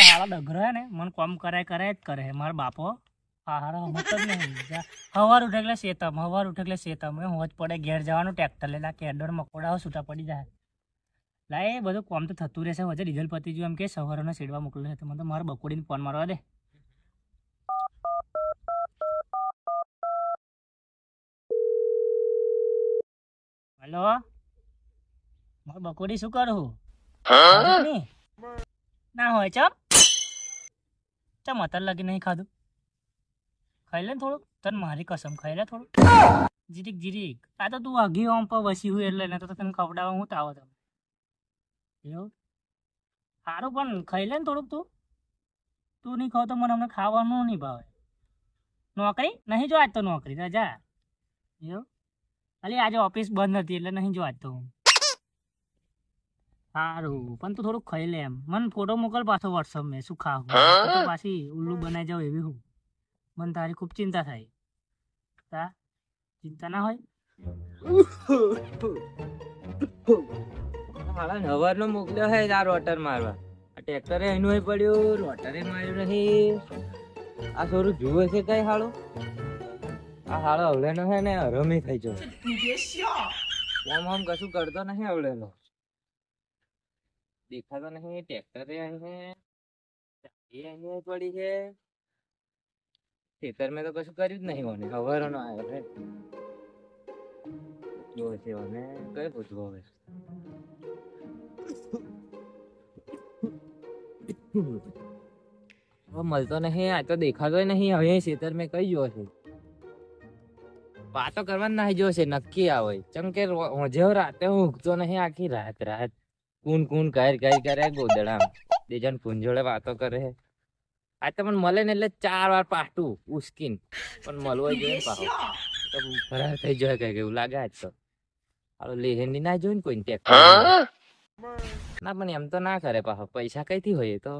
હાલા ડગરો હે ને મને કામ કરાય જ કરે મારા બાપો હારા હમત જ નહીં હવાર ઉઠે એટલે શેતમ હોજ પડે ઘેર જવાનું ટ્રેક્ટર લેલા કેડર મકોડાઓ છૂટા પડી જાય લાય એ બધું કામ તો થતું રહેશે વચ્ચે ડીઝલ પતી ગયું એમ કે સવારોને શેડવા મોકલ્યો છે મને તો મારે બકોડીને ફોન મારવા દે હેલો મારે બકોડી શું કરું ના હોય ચમ અત્યારે લગી નહીં ખાધું ખાઈ લે થોડુંક તને મારી કસમ ખાઈ લે થોડું જીરીક આ તો તું અઘી ઓમ પર બસી હોય એટલે ને તો તને ખવડાવવા હું તાવો તમે એવું સારું પણ ખાઈ લે ને થોડુંક તું નહીં ખાવ તો મને અમને ખાવાનું નહીં ભાવે નોકરી નહીં જો આજ તો નોકરી રજા એવું અલી આજે ઓફિસ બંધ હતી એટલે નહીં જો આજ તો હું સારું પણ તું થોડુંક ખાઈ લે એમ મને ફોટો મોકલ પાછો વોટ્સઅપ મેં શું ખાવું તો પાછી ઉલ્લુ બનાવી જાવ એવી હું મને તારી ખૂબ ચિંતા થાય તા ચિંતા ના હોય હવારનો મોકલ્યો હે આ રોટર મારવા આ ટ્રેક્ટરે એનું પડ્યું રોટરે માર્યું નહીં આ છોરું જુએ છે કઈ હાળો આ હાળો હવલેનો હે ને હરમી થઈ જાય આમ કશું કરતો નહીં હવલેનો દેખાતો નહીં ટ્રેક્ટરે અહીં એ અહીં પડી છે ખેતર મેં તો કશું કર્યું જ નહીં મને હવારનો આવ્યો છે જો છે મને કઈ પૂછવું હવે મળતો નહીં આ તો દેખાતો નહીં હવે ખેતર મેં કઈ જો છે વાતો કરવા ના જો છે નક્કી આવે ચમ કે જેવો રાતે હું ઉગતો નહીં આખી રાત કુન કરે ગોદડા બે જણ કુન જોડે વાતો કરે આ તો મને મળે ને એટલે 4 વાર પાટું ઉસ્કીન પણ મળવો જોઈએ પાહો તો ફરાર થઈ જાય કઈ એવું લાગે આજ તો હાલો લેહેની ના જોઈને કોઈ ટેક્ટર ના પણ એમ તો ના કરે પાહો પૈસા કઈથી હોય તો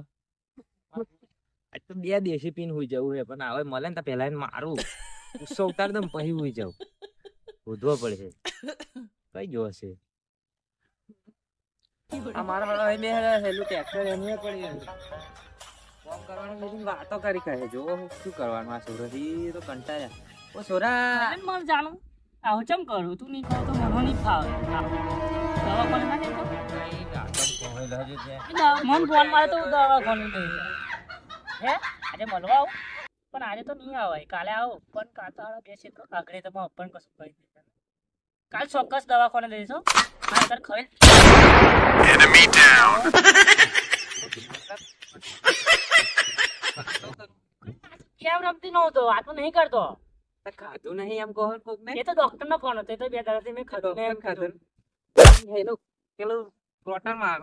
આજ તો 2 દેશી પીન હોઈ જવું છે પણ હવે મળે ને તો પેલા એને મારું ગુસ્સો ઉતાર દઉં પછી હોઈ જાવ શોધવો પડશે કઈ જો હશે આ મારા વાળા બે હેલું ટ્રેક્ટર એનું પડી કામ કરવાનું બધું વાતો કરી કહે જો શું કરવાનું આ સોરાથી તો કંટાળ્યા ઓ સોરા મન જાણું આવું ચમ કરું તું નહીં ખાવ તો મને નહીં ફાવે દવા કોને ના દેતો મન ફોન મારે તો દવા કોને દે હે આજે મળવા આવું પણ આજે તો નહીં આવે કાલે આવો પણ કાતા બે છે તો આગળ તો પણ કશું કહી દે કાલ ચોક્કસ દવા કોને દઈશું હા સર ખાઈ એનિમી ડાઉન કેમ રમતી નહોતો આ તો નહીં કરતો ખાધું નહીં એમ કહો કોક ને એ તો ડોક્ટર નો ફોન હતો એ તો 2 દાડાથી મેં ખાધું ને એમ ખાધું હેલો પેલું રોટર માં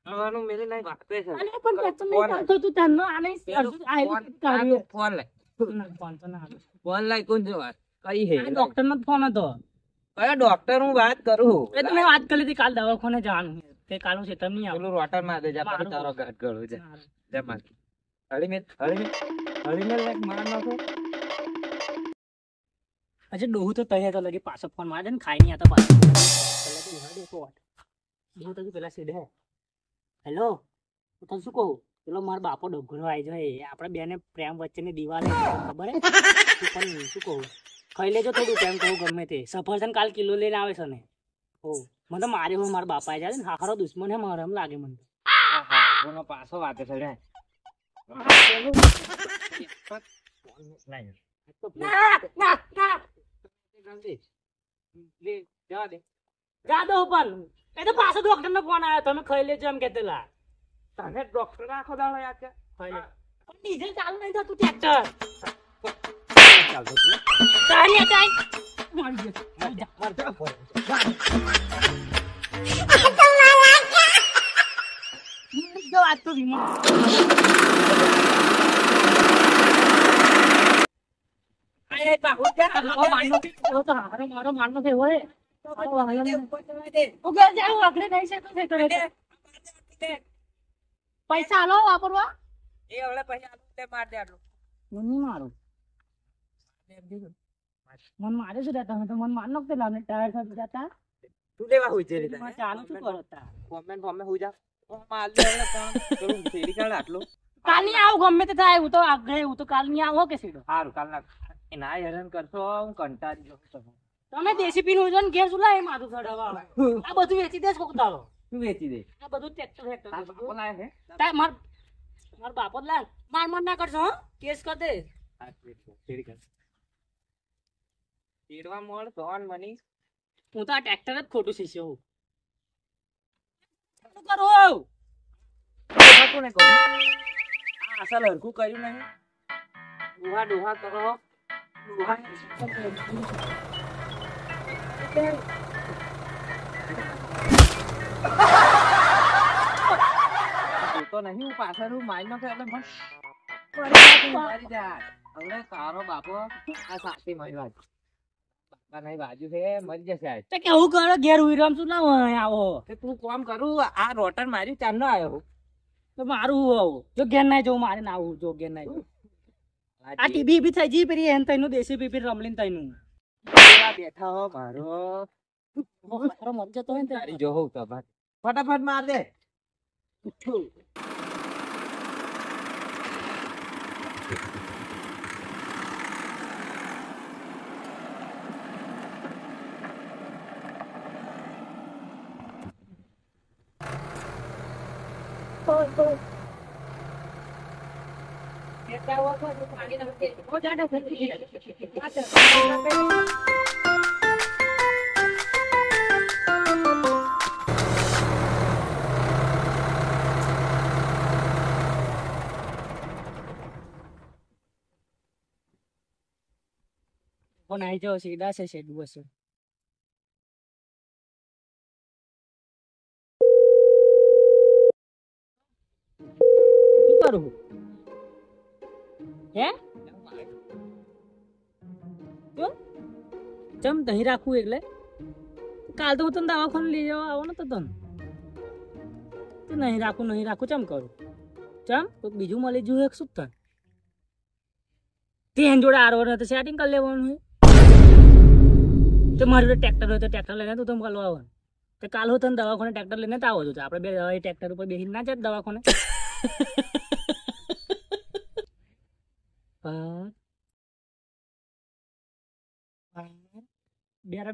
આવવાનું મેરે નહીં વાત છે અરે પણ પેટ તો નહીં કરતો તું તન્નો આને ફોન લે ફોન તો ના ફોન લાઈ કોણ જો વાત કઈ હે ડોક્ટર નો ફોન હતો કયો ડોક્ટર હું વાત કરું એ તો મેં વાત કરી હતી કાલ દવાખાને જવાનું તે કાલ હું ચેતમ નહીં પેલું રોટર માં દે જા પાછો તારો ગાટ ગળું છે જમા હળી મે લાઈક માર નાખો અજે ડોહુ તો તહે તો લગી પાછો ફોન માર દે ને ખાઈ નહીં આતો પાછો ડોહુ તો પેલા સીધે હેલો હું તને શું કહું પેલો મારો બાપો ડોગરો આવી જાય આપણે બેને પ્રેમ વચ્ચેની દિવાલ ખબર હે પણ શું કહું ખાઈ લેજો થોડું પ્રેમ કહું ગમે તે સફરજન કાલ કિલો લઈને આવે છે ને ઓ મને તો મારે હું મારા બાપા જાય ને હારો દુશ્મન હે મારે એમ લાગે મને કોનો પાછો વાતે ચડે જા દો પણ એ તો પાછો ડોક્ટર નો ફોન આવ્યો તમે ખાઈ લેજો એમ કેતેલા તને ડોક્ટર આખો દાડો યાદ છે ખાઈ લે પણ ડીઝલ ચાલુ નહીં થતું ટ્રેક્ટર ચાલતો તારી અટાઈ મારી જા માર જા ફોન જો આ તો રિમોટ આય બાબુ જા મારનો તો મારો મારનો છે હોય ઉગર જાવ આગળ નહીં છે તો પૈસા આલો વાપરવા એ હવે પૈસા આલો તે માર દે આટલું મને મારું મન મારે છે તમે તો મન માર નખતે લાવને ટાયર સાથે જતા તું લેવા હોય છે માં ચાનું શું કરો તા? ફોર્મે હું જા માલ દે એટલે કામ કરું શેરી કાઢ આટલો કાલ ની આવું ગમે તે થાય હું તો આગળ હું તો કાલ ની આવો કે સીધો સારું કાલ ના એ ના હેરાન કરશો હું કંટાળી જાઉં છું તમે દેશી પીન હોય ને ઘેર સુલાય માથું ચડાવવા આ બધું વેચી દેસ કોક દાડો તું વેચી દે આ બધું ટ્રેક્ટર તાર બાપો લાય છે માર બાપો જ લાલ માર ના કરશો હો કેસ કર દે આ શેરી કાઢ તેડવા મોળ ધોન મની હું તો આ ટ્રેક્ટર જ ખોટું શીખ્યો હું શું કરો કોને કહું આ અસલ હરખું કર્યું નહીં ડોહા ડોહા કરો ડોહા તો નહીં હું પાછળ હું મારી નાખે એટલે મારી જા હવે તારો બાપો આ સાચી મારી વાત બાપા નહીં બાજુ છે મરી જશે આજ તે કેવું કરો ઘેર ઉઈરામ શું ના હોય આવો તે તું કોમ કરું આ રોટન માર્યું ચાંદનો આવ્યો તો મારું આવું જો ઘેર ના જવું મારે ના આવું જો ઘેર ના જવું આ ટીબી બી થઈ જી પેલી એન તઈનું દેશી પીપી રમલીન તઈનું બેઠા હો મારો મારો મત જતો હોય ને તારી જો હોઉં તો ફટાફટ માર દે પણ આઈ જાઓ સીધા છે શેડું હશે શું કરું હે ચમ દહીં રાખવું એટલે કાલ તો હું તને દવાખાને લઈ જવા આવો ને તો તને નહીં રાખું ચમ કરું ચમ તો બીજું મળી જોયું એક શું તને તે એન જોડે આરવર તો સેટિંગ કરી લેવાનું હોય તો મારી જોડે ટ્રેક્ટર હોય તો ટ્રેક્ટર લઈને તું તમે મળવા આવવાનું તો કાલ હું તને દવાખાને ટ્રેક્ટર લઈને તો આવો છો આપણે બે ટ્રેક્ટર ઉપર બેસી ના જાય દવાખાને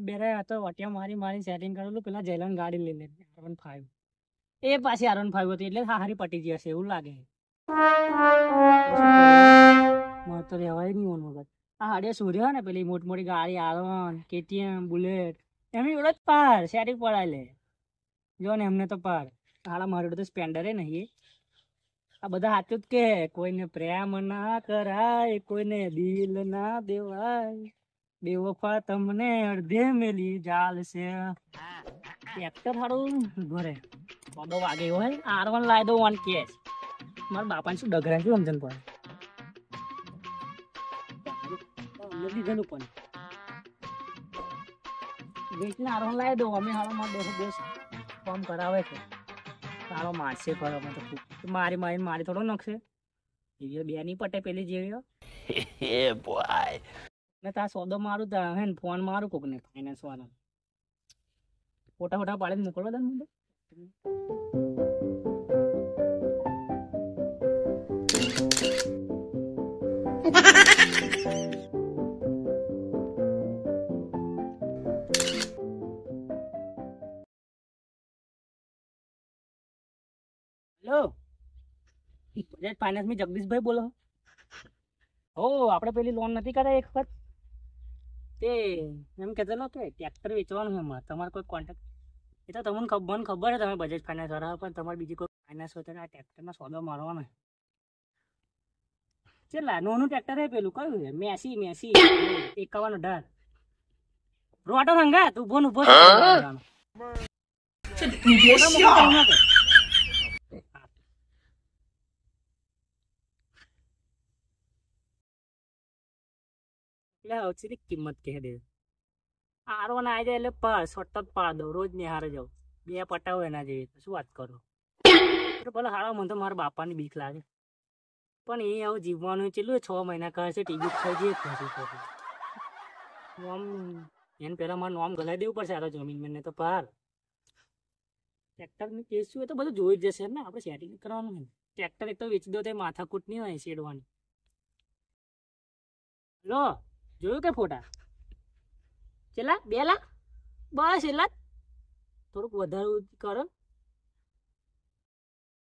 બેરે આ તો વટિયા મારી સેટિંગ કરેલું પેલા જયલાન ગાડી લઈ લે R15 એ પાછી R15 હતી એટલે હારી પટી જશે એવું લાગે મારે તો રહેવાય નહીં મન વગર આ હાડિયા સૂર્ય ને પેલી મોટી મોટી ગાડી R1 KTM બુલેટ એમની જોડે જ પાર સેટિંગ પડાય લે જો ને એમને તો પાર હાડા મારી જોડે તો સ્પેન્ડર નહીં આ બધા સાચું જ કે કોઈને પ્રેમ ના કરાય કોઈને દિલ ના દેવાય બેવફા તમને અડધે મેલી જાલ છે ટ્રેક્ટર હારું ઘરે બધો વાગે હોય R1 લાવી દઉં 1 કેસ મારા બાપાને શું ડગરા શું સમજણ પડે લીધેલું પણ વેચને R1 લાવી દઉં અમે હાલો મારો દેશ કામ કરાવે છે સારો મારશે પર અમે તો મારી થોડો નખશે એવી બે ની પટે પેલી જેવી ને તા સોદો મારું તા હે ને ફોન મારું કોક ને ફાઇનાન્સ વાળા ફોટા પાડીને મોકલવા દે મને હેલો બજાજ ફાઇનાન્સ માં જગદીશભાઈ બોલો હો આપણે પેલી લોન નથી કરાઈ એક વખત તે એમ કહેતો કે ટ્રેક્ટર વેચવાનું છે અમારે તમારે કોઈ કોન્ટેક્ટ એ તો તમને ખબર છે તમે બજાજ ફાઇનાન્સ વાળા પણ તમારે બીજી કોઈ ફાઇનાન્સ હોય તો આ ટ્રેક્ટરના સોદો મારવાનો ચેલા નોનું ટ્રેક્ટર હે પેલું કયું છે મેસી 5118 રોટો સંગા તું ઉભો એટલે કિંમત કહે દે R1 આવી જાય એટલે સટત પાડ દો રોજ નિહારે જાઉં બે પટાવો એના જેવી શું વાત કરો ભલે હારા મને તો મારા બાપાની બીક લાગે પણ એ આવું જીવવાનું ચેલું 6 મહિના કહે છે ટીવી થઈ જઈએ આમ એને પેલા મારું નામ ગલાઈ દેવું પડશે આ જમીન મને તો પાર ટ્રેક્ટરનું કેસ શું એ તો બધું જોઈ જ જશે ને આપણે સેટિંગ કરવાનું ને ટ્રેક્ટર એક તો વેચી દો તો માથાકૂટ નહીં હોય શેડવાની લો જોયું કે ફોટા ચેલા 2 લાખ બસ એટલા થોડુંક વધારે કરો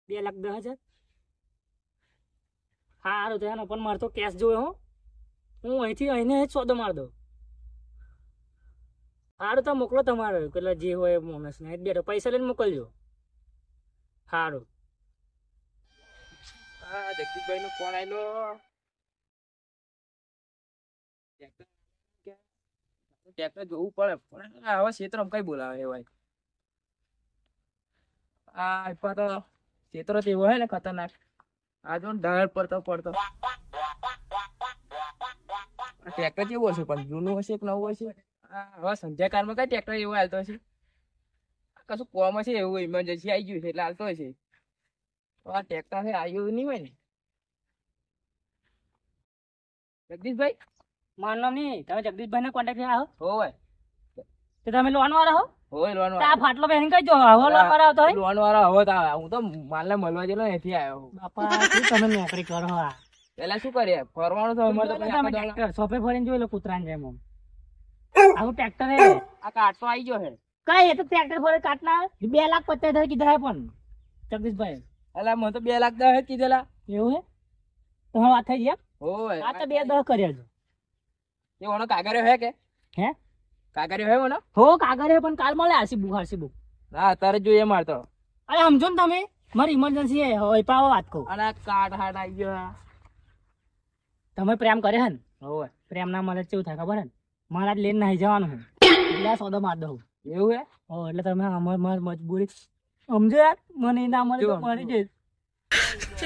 2,10,000 સારું તો પણ મારે તો કેશ જોયો હો હું અહીંથી અહીંને સોદો માર દઉં સારું તો મોકલો તમારે પેલા જે હોય માણસને બેઠો પૈસા લઈને મોકલજો સારું હા જગદીશભાઈ નો ફોન આવેલો ટ્રેક્ટર જોવું પડે પણ હવે ક્ષેત્ર કઈ બોલાવે ભાઈ આ તો ક્ષેત્ર તો એવો હે ને ખતરનાક આ જો ઢાળ પડતો ટ્રેક્ટર કેવું હશે પણ જૂનું હશે કે નવું હશે હવે સંધ્યાકાળમાં કઈ ટ્રેક્ટર એવું હાલતો હશે કશું કોમ હશે એવું ઇમરજન્સી આવી ગયું છે એટલે હાલતો હશે આ ટ્રેક્ટર છે આવ્યું નહીં હોય ને જગદીશભાઈ મારું નામ નહીં તમે જગદીશભાઈ ને કોન્ટેક્ટ આવો હોય તો તમે લોન વાળા હો હોય લોન આ ફાટલો પહેરીને કઈ જો હવે લોન વાળા આવતો હોય લોન વાળા હવે તો આવે હું તો માલને મળવા જેલો નથી આવ્યો બાપા શું તમે નોકરી કરો આ પેલા શું કરીએ ફરવાનું તો અમારે તો તમે ટ્રેક્ટર સોપે ફરીને જોઈ લો કૂતરાને જેમ આવું ટ્રેક્ટર હે આ કાટતો આવી ગયો છે કઈ એ તો ટ્રેક્ટર ફરે કાટના 2,50,000 કીધા હે પણ જગદીશભાઈ અલા મને તો 2,10,000 કીધેલા એવું હે તમારી વાત થઈ ગયા હોય આ તો 2,10,000 કર્યા છો એ ઓનો કાગરિયો હે કે હે કાગરિયો હે ઓનો હો કાગર હે પણ કાલ મળે આરસી બુક હા તારે જોઈએ મારતો અરે સમજો ને તમે મારી ઇમરજન્સી હે હોય પાવો વાત કહું અને આ કાટ હાટ આવી ગયો તમે પ્રેમ કરે હે ને હોય પ્રેમ ના મળે કેવું થાય ખબર હે ને મારા જ લઈને નાહી જવાનું હું એટલે સોદો માર દઉં એવું હે હો એટલે તમે અમારી મજબૂરી સમજો યાર મને ના મળે તો મરી જઈશ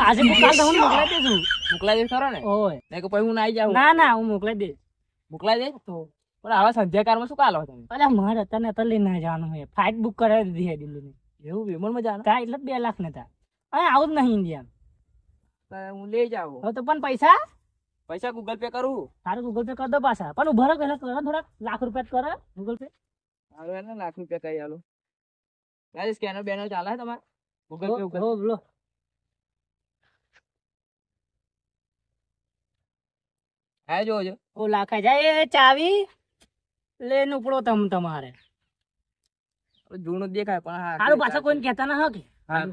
આજે કાલ તમને મોકલાઈ દઈશું મોકલાઈ દે ખરો ને ઓય ને કે પછી હું નાઈ જાઉં ના હું મોકલાઈ દઈશ મોકલાઈ દે તો પણ હવે સંધ્યાકાળમાં શું કાલો તમે અરે મારે અત્યારે લઈને જવાનું હોય ફ્લાઇટ બુક કરાવી દીધી હે દિલ્હીની એવું વિમાનમાં જાણ ત્યાં એટલે 2 લાખ ને ત્યાં અહીં આવું જ નહીં ઇન્ડિયા હું લઈ જાઉં હવે તો પણ પૈસા ગૂગલ પે કરું સારું ગૂગલ પે કરી દો પાછા પણ ઉભા રહો પહેલા કરો થોડાક લાખ રૂપિયા કરો ગૂગલ પે સારું એને લાખ રૂપિયા કઈ આલું ગાડી સ્કેનર બેનર ચાલે છે તમારે ગૂગલ પે હો બોલો હા જોજો ઓ લાખાઈ જાય એ ચાવી લઈને ઉપડો તમારે જૂનું દેખાય પણ હા સારું પાછા કોઈને કહેતા ના હો કે હા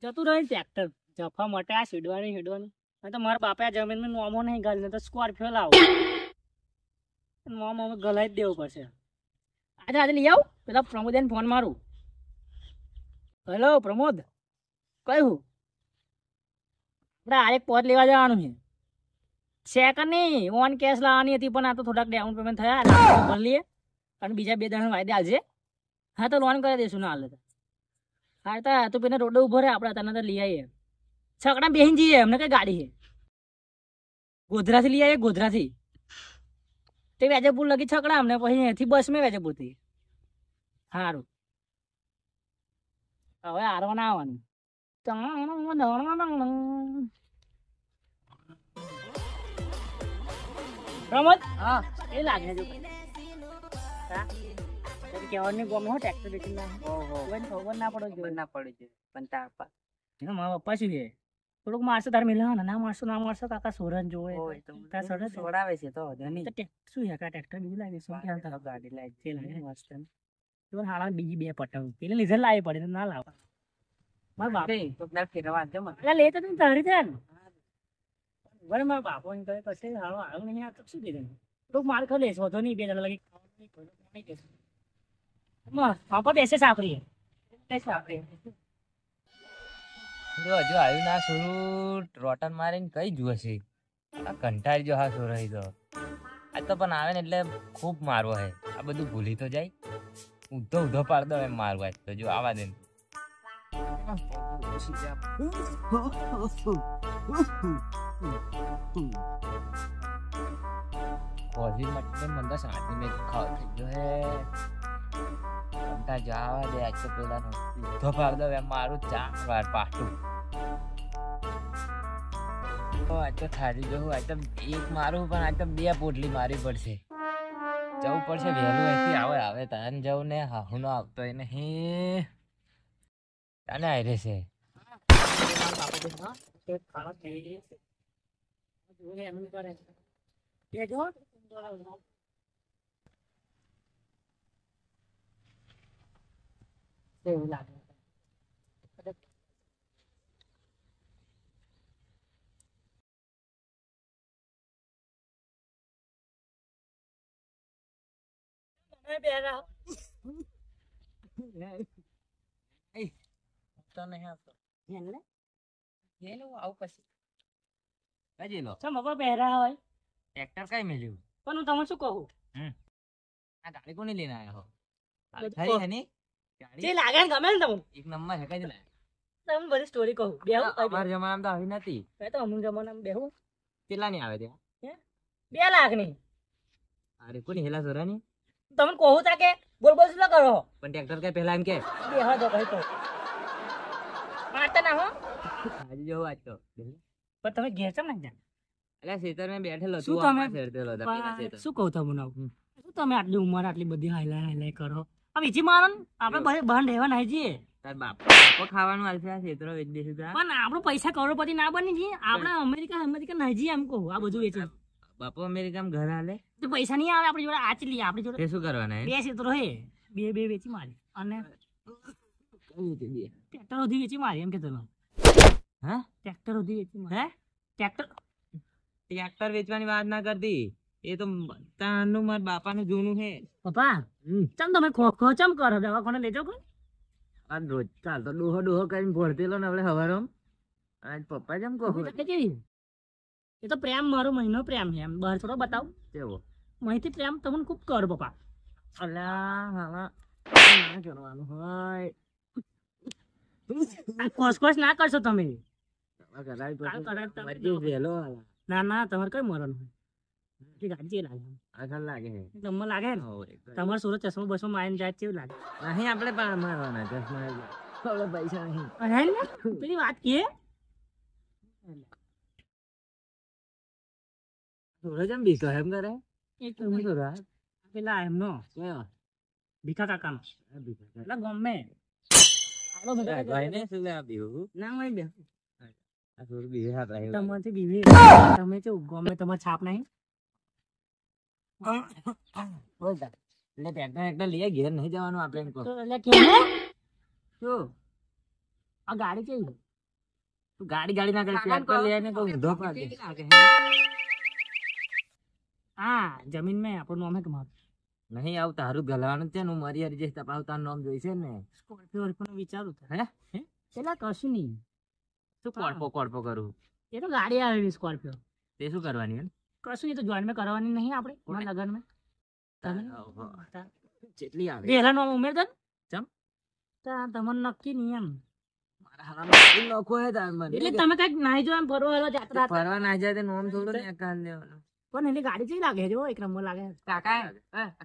જતું રહે ટ્રેક્ટર જફા માટે આ સીડવાની તો મારા બાપે આ જમીનમાં નોમો નહીં ગાલી તો સ્કોર્પિયો લાવો નોમ હવે ગલાઈ જ દેવું પડશે આજે લઈ આવું પેલા પ્રમોદને ફોન મારું હેલો પ્રમોદ કયું આપણે આરેક પોત લેવા જવાનું છે સેકન્ડ નહીં ઓન કેશ લાવવાની હતી પણ આ તો થોડાક ડાઉન પેમેન્ટ થયા ભરી લઈએ અને બીજા 2 દાડા વાયદે હાલશે હા તો લોન કરી દઈશું ના હાલે તો હા તો પેલા રોડ ઉભો રહે આપણે તને તો લઈ આવીએ છકડા બેહીને જઈએ અમને કઈ ગાડી છે ગોધરાથી લઈ આવીએ ગોધરાથી તે વેજેપુર લગી છકડા અમને પછી અહીંથી બસ મેં વેજેપુરથી સારું હવે હારવા ના આવવાનું પ્રમોદ હા એ લાગે છે કહેવાની ગમે હો ટ્રેક્ટર બેઠી ખબર ના પડે ના પડે છે પણ તાપા મારા પપ્પા શું છે થોડુંક મારસો તાર મિલે ના મારસો કાકા સોરન જોવે છોડાવે છે તો શું છે ટ્રેક્ટર બીજું લાગે શું ક્યાં ગાડી લાવી છે લાગે મસ્ત હાલા બીજી 2 પટાવ પેલે લીધે લાવી પડે ના લાવ મારા બાપ ફેરવા એટલે લે તો તું તારી છે ને બરે મારા બાપો ને કહે કશે હાલો આવ્યું નહીં આ તો શું કીધું થોડુંક માર ખાલી લેશો તો નહીં 2 જણા લગી પાપા બેસે સાપડી હજુ આવ્યું ના સોરું રોટન મારીને કઈ જુએ છે આ કંટાળી જો હા સોરાઈ તો આજ તો પણ આવે ને એટલે ખૂબ મારવો હે આ બધું ભૂલી તો જાય ઊંધો પાડ દો એમ મારવા તો જો આવા દે કોફી માટે મને તો શાંતિ મેં ખાવ થઈ ગયો હે કંટા જવા દે આજ તો પેલા સીધો ભાગ દો એમ મારું 4 વાર પાટું આજ તો થારી જવું આજ તો એક મારું પણ આજ તો 2 પોટલી મારી પડશે જવું પડશે વહેલું અહીંથી આવે તાન જવું ને હાહુનો આવતો એને હે તાને આઈ રહેશે એવું લાગે તો નહીં આવતો એટલે આવું પછી કઈ લો ચમ બાપા પહેરા હોય ટ્રેક્ટર કઈ મેલ્યું પણ હું તમને શું કહું આ ગાડી કોની લઈને આવ્યા હો બધું ખરી હે ની જે લાગે ને ગમે ને તમને એક નંબર છે કઈ લાય તમને બધી સ્ટોરી કહું બેહું અમારા જમાનામાં તો આવી નથી તો અમુક જમાનામાં બેહું કેટલા ની આવે ત્યાં 2 લાખ ની અરે કોની હેલા સોરાની તમને કહું તા કે બોલ બોલ શું કરો પણ ટ્રેક્ટર કઈ પહેલા એમ કે બેહો તો કહી તો મારતા ના હો આજે જોવું આજ તો પણ તમે ઘેર ચમ ના જા અલ્યા ખેતર માં બેઠેલો શું તું તમે? આમાં શેરતેલો હતો પેલા ખેતર. શું કહું તમને શું તમે આટલી ઉંમર આટલી બધી હાઈલાઈ કરો હવે બીજી મારો ને આપણે બહાર રહેવા નહીં જઈએ તાર બાપો ખાવાનું આલશે આ ખેતરો વેચી દેશું તા પણ આપણું પૈસા કરોડપતિ ના બની જઈએ આપણે અમેરિકા નહીં જઈએ એમ કહું આ બધું વેચે બાપો અમેરિકામાં ઘર હાલે તો પૈસા નહીં આવે આપણી જોડે આચ લઈએ આપણી જોડે તે શું કરવાના હે? 2 ક્ષેત્રો હે બે વેચી મારી અને કઈ વેચી દે? ટ્રેક્ટર સુધી વેચી મારી એમ કે તમે હા ટ્રેક્ટર સુધી વેચી મારી ટ્રેક્ટર ટ્રેક્ટર વેચવાની વાત ના કરતી એ તો તાનું માર બાપાનું જૂનું હે પપ્પા ચમ તમે ખો ચમ કરો દવાખાને લેજો કોઈ આ રોજ ચાલ તો ડોહો કરીને ભરતેલો ને હવે હવારમ આજ પપ્પા જેમ કહો એ તો પ્રેમ મારો મહિનો પ્રેમ છે એમ બહાર થોડો બતાવ કેવો માહિતી પ્રેમ તમને ખૂબ કરો પપ્પા અલ્યા હા ના કરવાનું હોય આ ખોસ ના કરશો તમે કરાવી કાલ કરાવી તમે પછી વહેલો ના તમારે કઈ મરણ હોય એ ગાડી જેવી લાગે અસલ લાગે હે તમને લાગે ને તમારે સુરત ચશ્મા બસમાં મારીને જાય કેવું લાગે નહીં આપણે પણ મારવાના ચશ્મા આપણે પૈસા નહીં હે ને પેલી વાત કે થોડો જેમ બીકો એમ કરે એ તમે પેલા એમનો કયો ભીખા કાકાનો એટલે ગમે ભાઈ ને શું લેવા બીવું ના હોય બે આ થોડું બીવે હાથ આવ્યું તમારથી બીવી તમે કેવું ગમે તમારે છાપ નહીં બોલતા એટલે ટ્રેક્ટર લઈએ ઘેર નહીં જવાનું આપણે એમ કહો તો એટલે કે શું આ ગાડી કેવી તું ગાડી ના કરી ટ્રેક્ટર લઈ આવીને કહું ઊંધો પાડ દે. હા જમીન મેં આપણું નામ હે કે મારું નહીં આવું તારું ગલવાનું જ છે ને હું મરી હરી જઈશ તપાવ તારું નામ જોઈશે ને સ્કોર્પિયો વિચારું હે પેલા કશું નહીં શું કોડપો કરું એ તો ગાડી આવેલી સ્કોર્પિયો તે શું કરવાની એમ કશું નહીં તો જોઈન મેં કરવાની નહીં આપણે મારા લગન મેં જેટલી આવે પહેલા નામ ઉમેર દે ચમ તમને નક્કી નહીં એમ મારા હારામાં નોખો હે તાર મને એટલે તમે કઈક નાઈ જો એમ ફરવા વાળા જાત્રા ફરવા ના જાય તે નોમ થોડું ને કાલ લેવાનું પણ એની ગાડી કેવી લાગે જો એક નંબર લાગે કાકા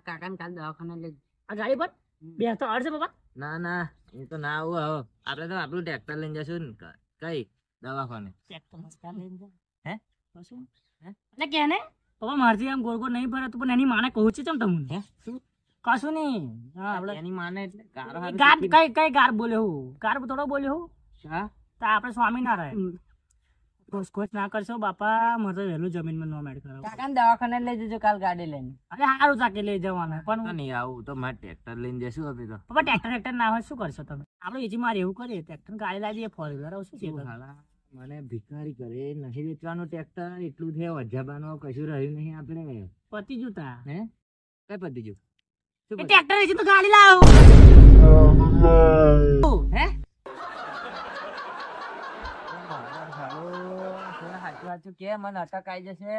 કાકાને કાલ દવાખાને લઈ આ ગાડી પર બે તો અડશે બાબા ના ના એ તો ના આવું હવે આપણે તો આપણું ટ્રેક્ટર લઈને જશું ને કઈ દવાખાને ટ્રેક્ટર મસ્કા લઈને જા હે કશું એટલે કે ને પપ્પા મારથી આમ ગોળ ગોળ નહીં ફરતું પણ એની માને કહું છે ચમ તમને હે શું કશું નહીં હા આપણે એની માને એટલે ગારો ગાર કઈ ગાર બોલ્યો હું ગાર થોડો બોલ્યો હું હા તો આપણે સ્વામી ના રહે ખોસ ના કરશો બાપા મારે તો વહેલું જમીનમાં નો મેડ કરો કાકાને દવાખાને લઈ જજો કાલ ગાડી લઈને અરે સારું ચાકે લઈ જવાના પણ નહીં આવું તો મારે ટ્રેક્ટર લઈને જશું હવે તો પપ્પા ટ્રેક્ટર ના હોય શું કરશો તમે આપણે એજી મારે એવું કરીએ ટ્રેક્ટર ગાડી લાવી દઈએ ફોર વ્હીલર શું છે મને ભિખારી કરે નહીં વેચવાનું ટ્રેક્ટર એટલું છે વજાબાનું કશું રહ્યું નહીં આપણે પતિ જૂતા હે કઈ પતી ગયું શું પતી? ટ્રેક્ટર વેચી તો ગાડી લાવો હે સાચું કે મને અટક આવી જશે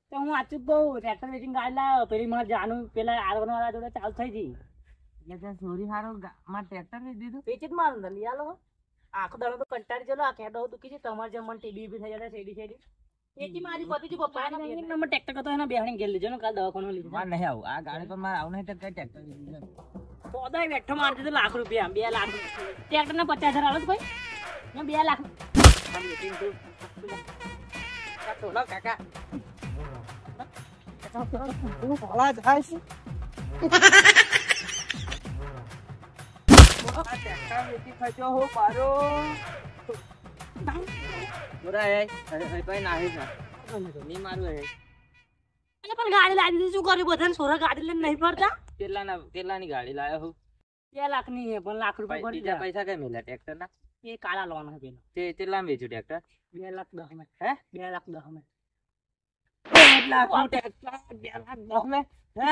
તો હું આચું કહું ટ્રેક્ટર વેચીને ગાડી લાવો પેલી મારે જાનું પેલા આરવન વાળા જોડે ચાલુ થઈ ગઈ એટલે ત્યાં ચોરી હારું માં ટ્રેક્ટર વેચી દીધું વેચી જ મારું લઈ આલો આખો દાડો તો કંટાળી ગયેલો આ કેડો દુખી છે તમારે જેમ મને ટીબી બી થઈ જાય શેડી એથી મારી પતિ પપ્પા નંબર ટ્રેક્ટર કરતો એના બેહણી ગેલ લીધો ને કાલ દવાખાનું લીધું મારે નહીં આવું આ ગાડી પર મારે આવું નહીં તો કઈ ટ્રેક્ટર લીધું પોદાય બેઠો મારતી તો લાખ રૂપિયા 2 લાખ ટ્રેક્ટર ના 50,000 આલો ભાઈ મેં 2 લાખ કાકા પણ ગાડી લાવી દીધી શું કર્યું બધાને સોરા ગાડી લઈને નહીં ફરતા કેટલાની ગાડી લાયો હું 2 લાખ ની છે પણ લાખ રૂપિયા ભરી બીજા પૈસા કઈ મળ્યા ટ્રેક્ટર ના એ કાળા લોન હે પેલો તે કેટલા વેચ્યું ટ્રેક્ટર 2 લાખ 10 में હે 2 લાખ 10 में 2 લાખ નું ટ્રેક્ટર 2 લાખ 10 में હે